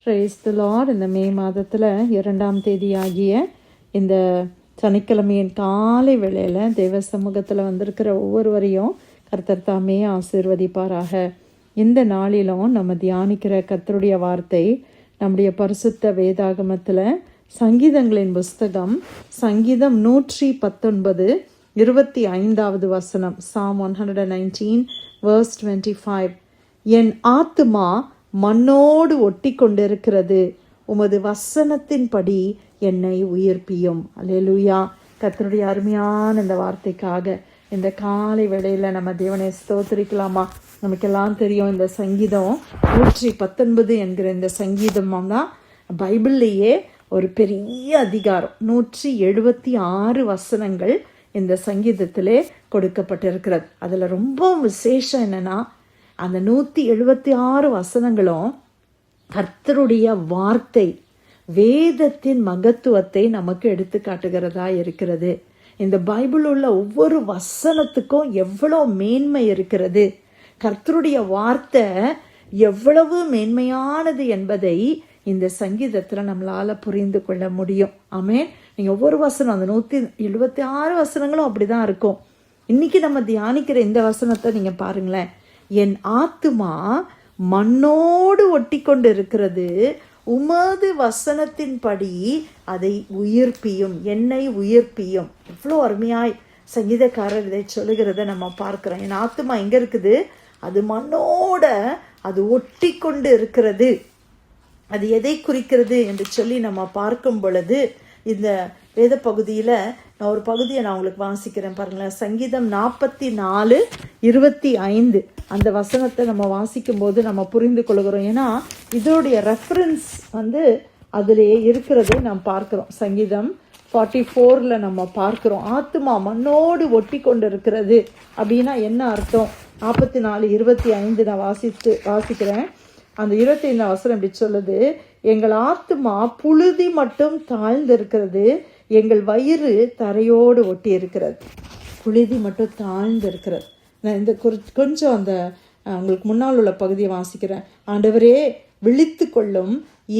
Praise the Lord. இந்த மே மாதத்தில் 2ஆம் தேதியாகிய இந்த சனிக்கிழமையின் காலை வேளையில் தேவ சமூகத்தில் வந்திருக்கிற ஒவ்வொருவரையும் கர்த்தர் தாமே ஆசீர்வதிப்பாராக. இந்த நாளிலும் நம்ம தியானிக்கிற கர்த்தருடைய வார்த்தை நம்முடைய பரிசுத்த வேதாகமத்தில் சங்கீதங்களின் புஸ்தகம் சங்கீதம் 119 25வது வசனம். Psalm 119 verse 25. என் ஆத்துமா மண்ணோடு ஒட்டி கொண்டிருக்கிறது, உமது வசனத்தின்படி என்னை உயிர்ப்பியும். அல்லேலூயா. கர்த்தருடைய அருமையான இந்த வார்த்தைக்காக இந்த காலை வேளையில் நம்ம தேவனை ஸ்தோத்திரிக்கலாமா? நமக்கெல்லாம் தெரியும், இந்த சங்கீதம் 119 என்கிற இந்த சங்கீதம் தான் பைபிள்லேயே ஒரு பெரிய அதிகாரம். 176 வசனங்கள் இந்த சங்கீதத்திலே கொடுக்கப்பட்டிருக்கிறது. அதில் ரொம்ப விசேஷம் என்னன்னா, அந்த 176 வசனங்களும் கர்த்தருடைய வார்த்தை, வேதத்தின் மகத்துவத்தை நமக்கு எடுத்து காட்டுகிறதா இருக்கிறது. இந்த பைபிள் உள்ள ஒவ்வொரு வசனத்துக்கும் எவ்வளோ மேன்மை இருக்கிறது, கர்த்தருடைய வார்த்தை எவ்வளவு மேன்மையானது என்பதை இந்த சங்கீதத்தில் நம்மளால் புரிந்து கொள்ள முடியும். ஆமென். நீங்கள் ஒவ்வொரு வசனம், அந்த 176 வசனங்களும் அப்படி தான் இருக்கும். இன்னைக்கு நம்ம தியானிக்கிற இந்த வசனத்தை நீங்கள் பாருங்களேன். என் ஆத்துமா மண்ணோடு ஒட்டி கொண்டு இருக்கிறது, உமது வசனத்தின்படி அதை உயிர்ப்பியும், என்னை உயிர்ப்பியும். எவ்வளோ அருமையாய் சங்கீதக்காரர் இதை சொல்லுகிறத நம்ம பார்க்கிறோம். என் ஆத்துமா எங்க இருக்குது? அது மண்ணோட அது ஒட்டி கொண்டு இருக்கிறது. அது எதை குறிக்கிறது என்று சொல்லி நம்ம பார்க்கும் பொழுது, இந்த வேத பகுதியில் நான் ஒரு பகுதியை நான் உங்களுக்கு வாசிக்கிறேன் பாருங்களேன். சங்கீதம் 44:25 அந்த வசனத்தை நம்ம வாசிக்கும் போது நம்ம புரிந்து கொள்கிறோம். ஏன்னா இதோடைய ரெஃபரன்ஸ் அதிலே இருக்கிறதை நாம் பார்க்கிறோம். சங்கீதம் 44 நம்ம பார்க்கிறோம், ஆத்துமா மண்ணோடு ஒட்டி கொண்டு இருக்கிறது அப்படின்னா என்ன அர்த்தம்? 44:25 நான் வாசிக்கிறேன். அந்த 25 வசனம் இப்படி சொல்லுது, எங்கள் ஆத்துமா புழுதி மட்டும் தாழ்ந்து இருக்கிறது, எங்கள் வயிறு தரையோடு ஒட்டி இருக்கிறது. புழுதி மட்டும் தாழ்ந்து இருக்கிறது. நான் இந்த கொஞ்சம் அந்த உங்களுக்கு முன்னால் உள்ள பகுதியை வாசிக்கிறேன். ஆண்டவரே விழித்து கொள்ளும்,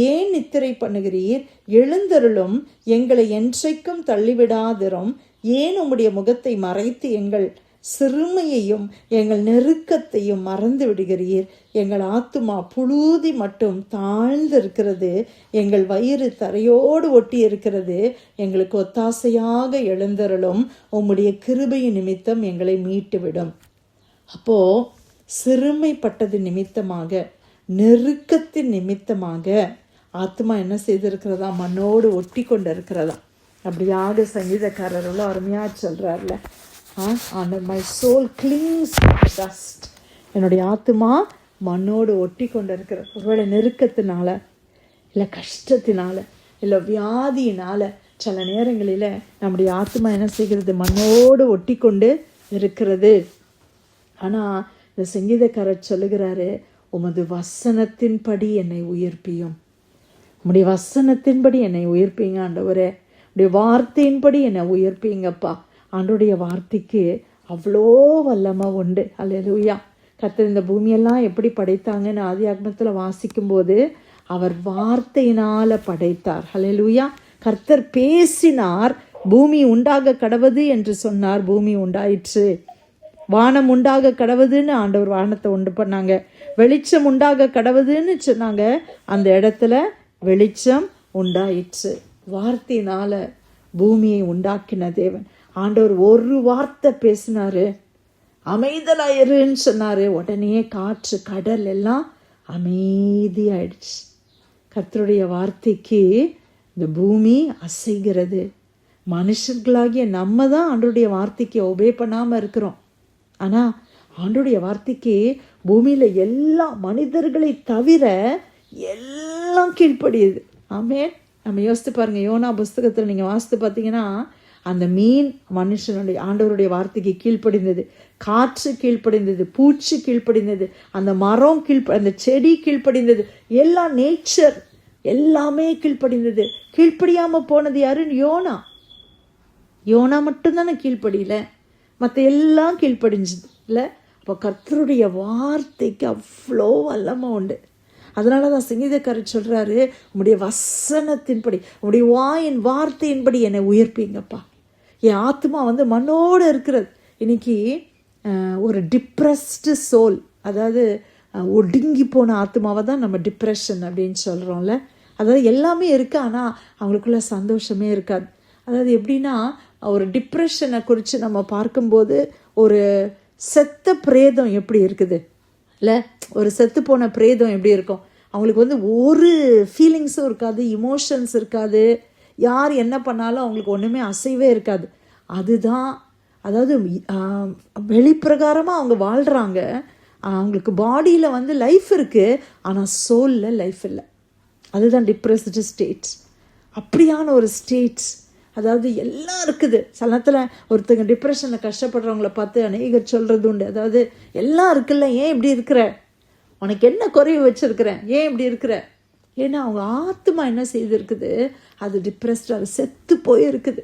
ஏன் நித்திரை பண்ணுகிறீர்? எழுந்தருளும், எங்களை என்றைக்கும் தள்ளிவிடாதிரும். ஏன் உம்முடைய முகத்தை மறைத்து எங்கள் சிறுமையையும் எங்கள் நெருக்கத்தையும் மறந்து விடுகிறீர்? எங்கள் ஆத்துமா புழுதி மட்டும் தாழ்ந்து இருக்கிறது, எங்கள் வயிறு தரையோடு ஒட்டி இருக்கிறது. எங்களுக்கு ஒத்தாசையாக எழுந்தருளும், உம்முடைய கிருபையின் நிமித்தம் எங்களை மீட்டுவிடும். அப்போ சிறுமைப்பட்டது நிமித்தமாக, நெருக்கத்தின் நிமித்தமாக ஆத்மா என்ன செய்திருக்கிறதா? மண்ணோடு ஒட்டி கொண்டு இருக்கிறதா. அப்படியாக சங்கீதக்காரர் எவ்வளோ அருமையாக சொல்கிறார்ல, my soul clings to the dust. என்னுடைய ஆத்துமா மண்ணோடு ஒட்டி கொண்டு இருக்கிற, ஒருவேளை நெருக்கத்தினால, இல்லை கஷ்டத்தினால, இல்லை வியாதியினால சில நேரங்களில் நம்முடைய ஆத்துமா என்ன செய்கிறது? மண்ணோடு ஒட்டி கொண்டு இருக்கிறது. ஆனால் இந்த சங்கீதக்காரர் சொல்லுகிறாரு, உமது வசனத்தின்படி என்னை உயிர்ப்பியும். உம்முடைய வசனத்தின்படி என்னை உயிர்ப்பீங்க ஆண்டவரே, உடைய வார்த்தையின்படி என்னை உயிர்ப்பீங்கப்பா. ஆண்டோடைய வார்த்தைக்கு அவ்வளோ வல்லமை உண்டு. அல்லேலூயா. கர்த்தர் இந்த பூமியெல்லாம் எப்படி படைத்தாங்கன்னு ஆதியாகமத்தில் வாசிக்கும்போது, அவர் வார்த்தையினால் படைத்தார். அல்லேலூயா. கர்த்தர் பேசினார், பூமி உண்டாக கடவது என்று சொன்னார், பூமி உண்டாயிற்று. வானம் உண்டாக கடவுதுன்னு ஆண்டவர் வானத்தை உண்டு பண்ணாங்க. வெளிச்சம் உண்டாக கடவுதுன்னு சொன்னாங்க, அந்த இடத்துல வெளிச்சம் உண்டாயிற்று. வார்த்தையினால பூமியை உண்டாக்கின தேவன் ஆண்டவர் ஒரு வார்த்தை பேசினாரு, அமைதலாயிருன்னு சொன்னாரு, உடனே காற்று கடல் எல்லாம் அமைதியாயிடுச்சு. கர்த்தருடைய வார்த்தைக்கு இந்த பூமி அசைகிறது. மனுஷர்களாகிய நம்ம தான் ஆண்டருடைய வார்த்தைக்கு ஒபே பண்ணாமல் இருக்கிறோம். ஆனால் ஆண்டருடைய வார்த்தைக்கு பூமியில் எல்லா மனிதர்களை தவிர எல்லாம் கீழ்ப்படியுது. ஆமென். நம்ம யோசித்து பாருங்கள், யோனா புஸ்தகத்தில் நீங்கள் வாசித்து பார்த்தீங்கன்னா, அந்த மீன் மனுஷனுடைய ஆண்டவருடைய வார்த்தைக்கு கீழ்ப்படிந்தது, காற்று கீழ்ப்படிந்தது, பூச்சி கீழ்ப்படிந்தது, அந்த மரம் அந்த செடி கீழ்ப்படிந்தது, எல்லா நேச்சர் எல்லாமே கீழ்ப்படிந்தது. கீழ்ப்படியாமல் போனது யாருன்னு? யோனா. யோனா மட்டும்தானே கீழ்ப்படியில, மற்ற எல்லாம் கீழ்ப்படிஞ்சது இல்லை. அப்போ கர்த்தருடைய வார்த்தைக்கு அவ்வளோ வல்லமை உண்டு. அதனால தான் சங்கீதக்காரர் சொல்கிறாரு, உம்முடைய வசனத்தின்படி, உம்முடைய வாயின் வார்த்தையின்படி என்னை உயர்ப்பீங்கப்பா. என் ஆத்மா மண்ணோடு இருக்கிறது. இன்னைக்கு ஒரு டிப்ரெஸ்டு சோல், அதாவது ஒடுங்கி போன ஆத்மாவை தான் நம்ம டிப்ரெஷன் அப்படின்னு சொல்கிறோம்ல. அதாவது எல்லாமே இருக்குது, ஆனால் அவங்களுக்குள்ள சந்தோஷமே இருக்காது. அதாவது எப்படின்னா, ஒரு டிப்ரெஷனை குறித்து நம்ம பார்க்கும்போது ஒரு செத்த பிரேதம் எப்படி இருக்குது இல்லை, ஒரு செத்து போன பிரேதம் எப்படி இருக்கும், அவங்களுக்கு ஒரு ஃபீலிங்ஸும் இருக்காது, இமோஷன்ஸ் இருக்காது, யார் என்ன பண்ணாலும் அவங்களுக்கு ஒன்றுமே அசைவே இருக்காது. அதுதான், அதாவது வெளிப்பிரகாரமாக அவங்க வாழ்கிறாங்க, அவங்களுக்கு பாடியில் லைஃப் இருக்குது, ஆனால் சோலில் லைஃப் இல்லை. அதுதான் டிப்ரெஸ்டு ஸ்டேட். அப்படியான ஒரு ஸ்டேட்ஸ், அதாவது எல்லாம் இருக்குது. சில நேரத்தில் ஒருத்தங்க டிப்ரெஷனில் கஷ்டப்படுறவங்கள பார்த்து அநேகர் சொல்கிறது உண்டு, அதாவது எல்லாம் இருக்குல்ல, ஏன் இப்படி இருக்கிற, உனக்கு என்ன குறைவு வச்சுருக்கிறேன், ஏன் இப்படி இருக்கிற. ஏன்னா அவங்க ஆத்மா என்ன செய்திருக்குது, அது டிப்ரெஸ்டாக, அது செத்து போயிருக்குது,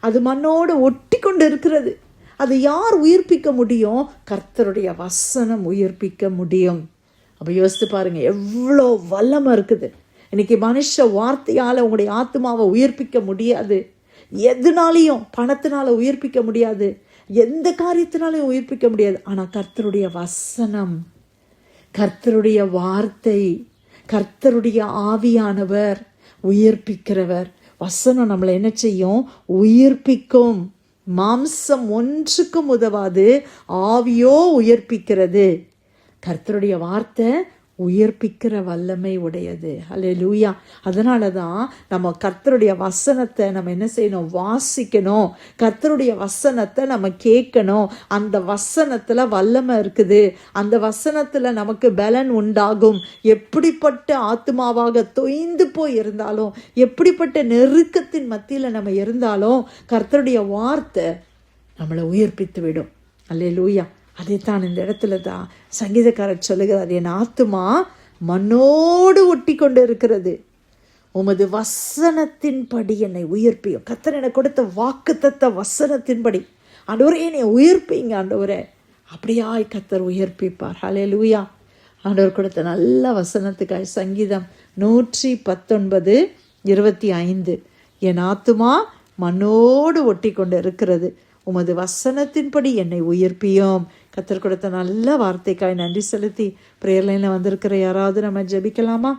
அது மண்ணோடு ஒட்டி கொண்டு இருக்கிறது. அது யார் உயிர்ப்பிக்க முடியும்? கர்த்தருடைய வசனம் உயிர்ப்பிக்க முடியும். அப்போ யோசித்து பாருங்கள், எவ்வளோ வல்லமை இருக்குது. இன்னைக்கு மனுஷ வார்த்தையால் உங்களுடைய ஆத்மாவை உயிர்ப்பிக்க முடியாது. எதுனாலையும், பணத்தினால உயிர்ப்பிக்க முடியாது, எந்த காரியத்தினாலையும் உயிர்ப்பிக்க முடியாது. ஆனால் கர்த்தருடைய வசனம், கர்த்தருடைய வார்த்தை, கர்த்தருடைய ஆவியானவர் உயிர்ப்பிக்கிறவர். வசனம் நம்மளை என்ன செய்யும்? உயிர்ப்பிக்கும். மாம்சம் ஒன்றுக்கும் உதவாது, ஆவியோ உயிர்ப்பிக்கிறது. கர்த்தருடைய வார்த்தை உயிர்ப்பிக்கிற வல்லமை உடையது. அல்லேலூயா. அதனால தான் நம்ம கர்த்தருடைய வசனத்தை நம்ம என்ன செய்யணும்? வாசிக்கணும். கர்த்தருடைய வசனத்தை நம்ம கேட்கணும். அந்த வசனத்தில் வல்லமை இருக்குது, அந்த வசனத்தில் நமக்கு பலன் உண்டாகும். எப்படிப்பட்ட ஆத்மாவாக தொய்ந்து போய் இருந்தாலும், எப்படிப்பட்ட நெருக்கத்தின் மத்தியில் நம்ம இருந்தாலும், கர்த்தருடைய வார்த்தை நம்மளை உயிர்ப்பித்து விடும். அல்லேலூயா. அதைத்தான் இந்த இடத்துல தான் சங்கீதக்காரர் சொல்லுகிறார், என் ஆத்துமா மண்ணோடு ஒட்டி கொண்டு இருக்கிறது, உமது வசனத்தின்படி என்னை உயிர்ப்பியும். கர்த்தர் எனக்கு கொடுத்த வாக்குத்தத்த வசனத்தின்படி, ஆண்டவரே என்னை உயிர்ப்பீங்க ஆண்டவரே. அப்படியாய் கர்த்தர் உயிர்ப்பிப்பார். ஹல்லேலூயா. ஆண்டவர் கொடுத்த நல்ல வசனத்துக்காய் சங்கீதம் 119:25, என் ஆத்துமா மண்ணோடு ஒட்டி கொண்டு இருக்கிறது, உமது வசனத்தின்படி என்னை உயிர்ப்பியும். கர்த்தர் கொடுத்த நல்ல வார்த்தைக்காய் நன்றி செலுத்தி பிரேயர் லைனில் வந்திருக்கிற யாராவது நம்ம ஜெபிக்கலாமா?